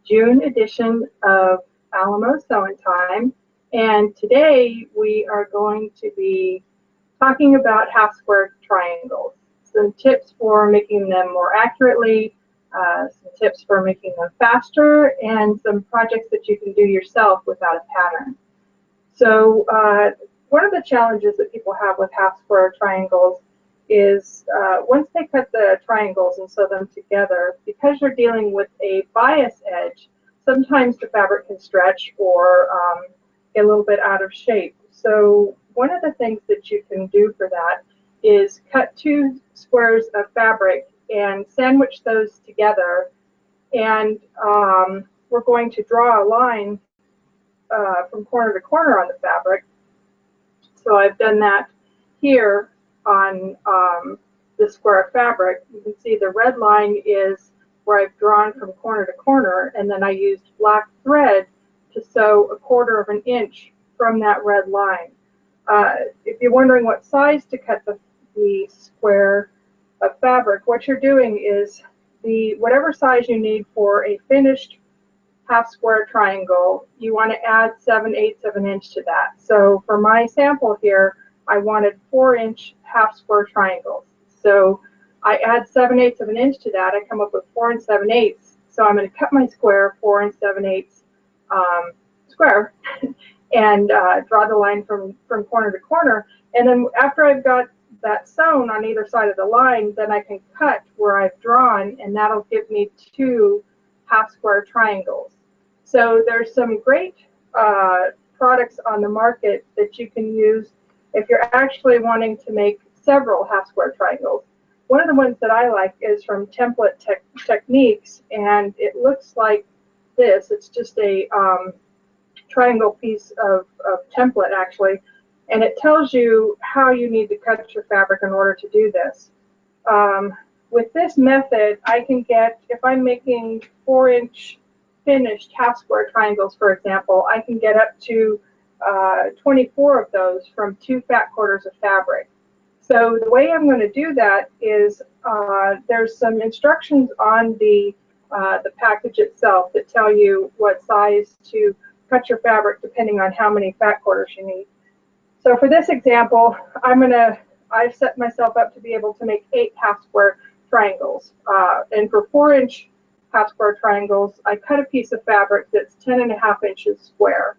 June edition of Alamo Sew'n Time, and today we are going to be talking about half square triangles. Some tips for making them more accurately, some tips for making them faster, and some projects that you can do yourself without a pattern. So one of the challenges that people have with half square triangles is once they cut the triangles and sew them together, because you're dealing with a bias edge, sometimes the fabric can stretch or get a little bit out of shape. So one of the things that you can do for that is cut 2 squares of fabric and sandwich those together, and we're going to draw a line from corner to corner on the fabric. So I've done that here on the square of fabric. You can see the red line is where I've drawn from corner to corner, and then I used black thread to sew 1/4 of an inch from that red line. If you're wondering what size to cut the square of fabric, what you're doing is whatever size you need for a finished half square triangle, you want to add 7/8 of an inch to that. So for my sample here, I wanted 4-inch half square triangles. So I add 7/8 of an inch to that. I come up with 4 7/8. So I'm going to cut my square 4 7/8 square and draw the line from corner to corner. And then after I've got that sewn on either side of the line, then I can cut where I've drawn, and that'll give me 2 half square triangles. So there's some great products on the market that you can use if you're actually wanting to make several half square triangles. One of the ones that I like is from Template Techniques, and it looks like this. It's just a triangle piece of template actually, and it tells you how you need to cut your fabric in order to do this. With this method, I can get, if I'm making 4-inch finished half square triangles, for example, I can get up to 24 of those from 2 fat quarters of fabric. So the way I'm going to do that is there's some instructions on the package itself that tell you what size to cut your fabric depending on how many fat quarters you need. So for this example, I've set myself up to be able to make 8 half square triangles. And for 4-inch half square triangles, I cut a piece of fabric that's 10.5 inches square.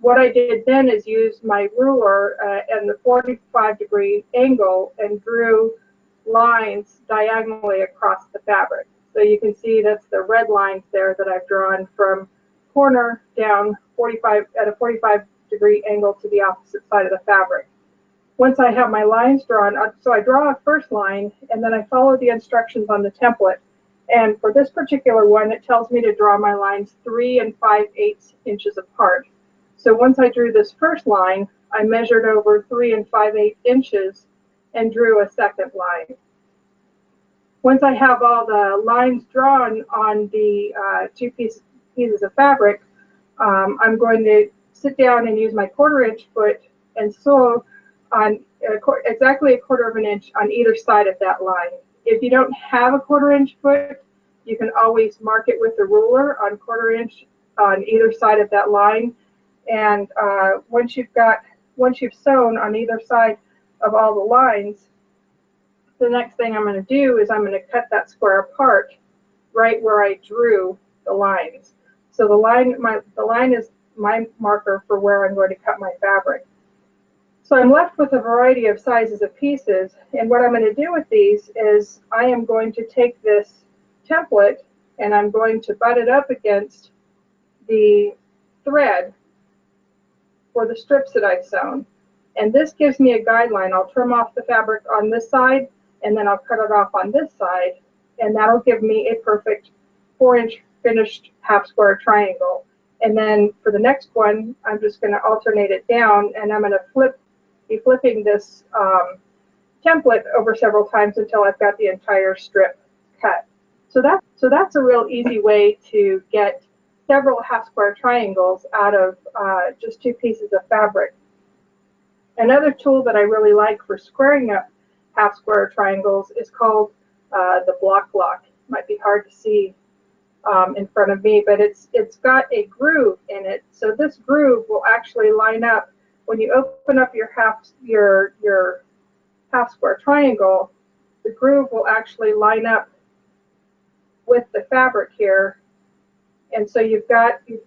What I did then is use my ruler and the 45-degree angle and drew lines diagonally across the fabric. So you can see that's the red lines there that I've drawn from corner down at a 45-degree angle to the opposite side of the fabric. Once I have my lines drawn, so I draw a first line, and then I follow the instructions on the template. And for this particular one, it tells me to draw my lines 3 5/8 inches apart. So once I drew this first line, I measured over 3 5/8 inches and drew a second line. Once I have all the lines drawn on the 2 pieces of fabric, I'm going to sit down and use my 1/4 inch foot and sew on exactly 1/4 of an inch on either side of that line. If you don't have a 1/4 inch foot, you can always mark it with a ruler on 1/4 inch on either side of that line. And once you've sewn on either side of all the lines, the next thing I'm going to do is I'm going to cut that square apart right where I drew the lines. So the line is my marker for where I'm going to cut my fabric. So I'm left with a variety of sizes of pieces, and what I'm going to do with these is I am going to take this template and I'm going to butt it up against the thread for the strips that I've sewn. And this gives me a guideline. I'll trim off the fabric on this side, and then I'll cut it off on this side, and that'll give me a perfect 4-inch finished half square triangle. And then for the next one, I'm just going to alternate it down, and I'm going to be flipping this template over several times until I've got the entire strip cut. So that's a real easy way to get several half square triangles out of just 2 pieces of fabric. Another tool that I really like for squaring up half square triangles is called the block lock. It might be hard to see in front of me, but it's got a groove in it. So this groove will actually line up when you open up your half square triangle. The groove will actually line up with the fabric here, and so you're cutting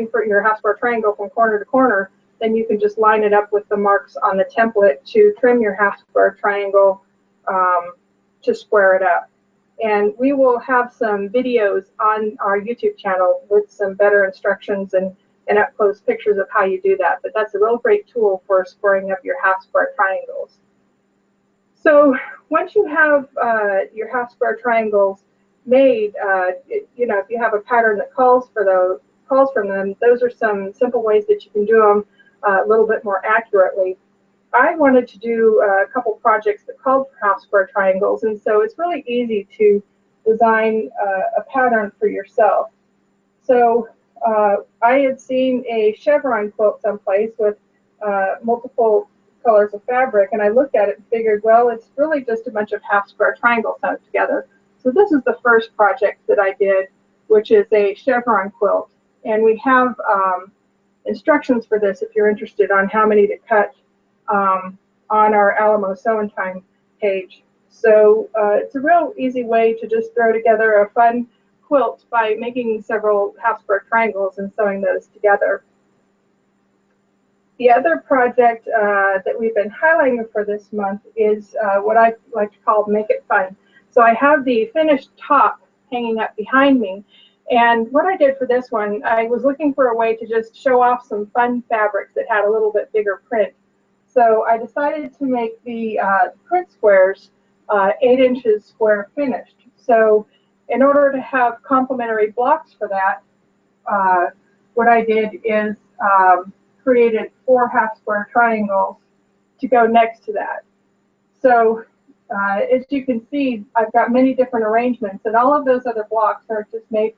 for your half square triangle from corner to corner. Then you can just line it up with the marks on the template to trim your half square triangle to square it up. And we will have some videos on our YouTube channel with some better instructions and up close pictures of how you do that. But that's a real great tool for squaring up your half square triangles. So once you have your half square triangles made, if you have a pattern that calls from them, those are some simple ways that you can do them a little bit more accurately. I wanted to do a couple projects that called for half square triangles, and so it's really easy to design a pattern for yourself. So I had seen a chevron quilt someplace with multiple colors of fabric, and I looked at it and figured, well, it's really just a bunch of half square triangles sewn together. So this is the first project that I did, which is a chevron quilt, and we have instructions for this if you're interested on how many to cut on our Alamo Sew'n Time page. So it's a real easy way to just throw together a fun quilt by making several half square triangles and sewing those together. The other project that we've been highlighting for this month is what I like to call Make It Fun. So I have the finished top hanging up behind me, and what I did for this one, I was looking for a way to just show off some fun fabrics that had a little bit bigger print. So I decided to make the print squares 8 inches square finished. So in order to have complementary blocks for that, what I did is created 4 half square triangles to go next to that. So as you can see, I've got many different arrangements, and all of those other blocks are just made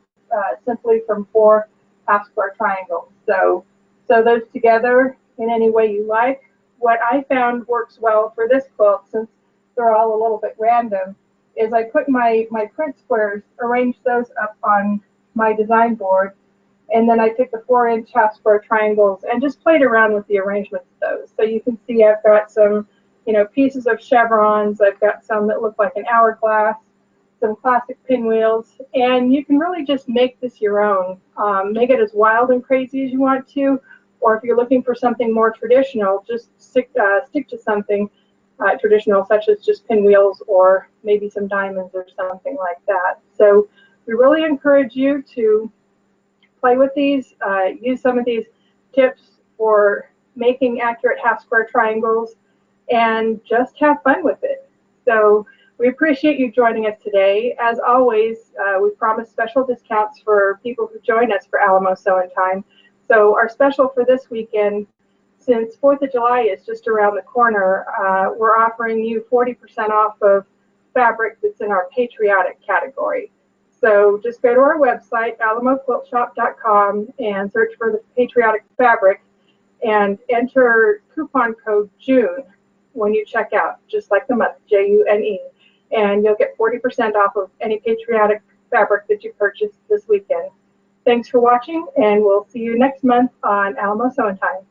simply from 4 half square triangles. So those together in any way you like. What I found works well for this quilt, since they're all a little bit random, is I put my print squares, arranged those up on my design board, and then I took the 4-inch half square triangles and just played around with the arrangements of those. So you can see I've got some, pieces of chevrons. I've got some that look like an hourglass, some classic pinwheels, and you can really just make this your own. Make it as wild and crazy as you want to, or if you're looking for something more traditional, just stick to something traditional, such as just pinwheels or maybe some diamonds or something like that. So we really encourage you to play with these, use some of these tips for making accurate half square triangles, and just have fun with it. So we appreciate you joining us today. As always, we promise special discounts for people who join us for Alamo Sew'n Time. So our special for this weekend, since 4th of July is just around the corner, we're offering you 40% off of fabric that's in our patriotic category. So just go to our website, alamoquiltshop.com, and search for the patriotic fabric and enter coupon code JUNE when you check out, just like the month, J-U-N-E, and you'll get 40% off of any patriotic fabric that you purchase this weekend. Thanks for watching, and we'll see you next month on Alamo Sew'n Time.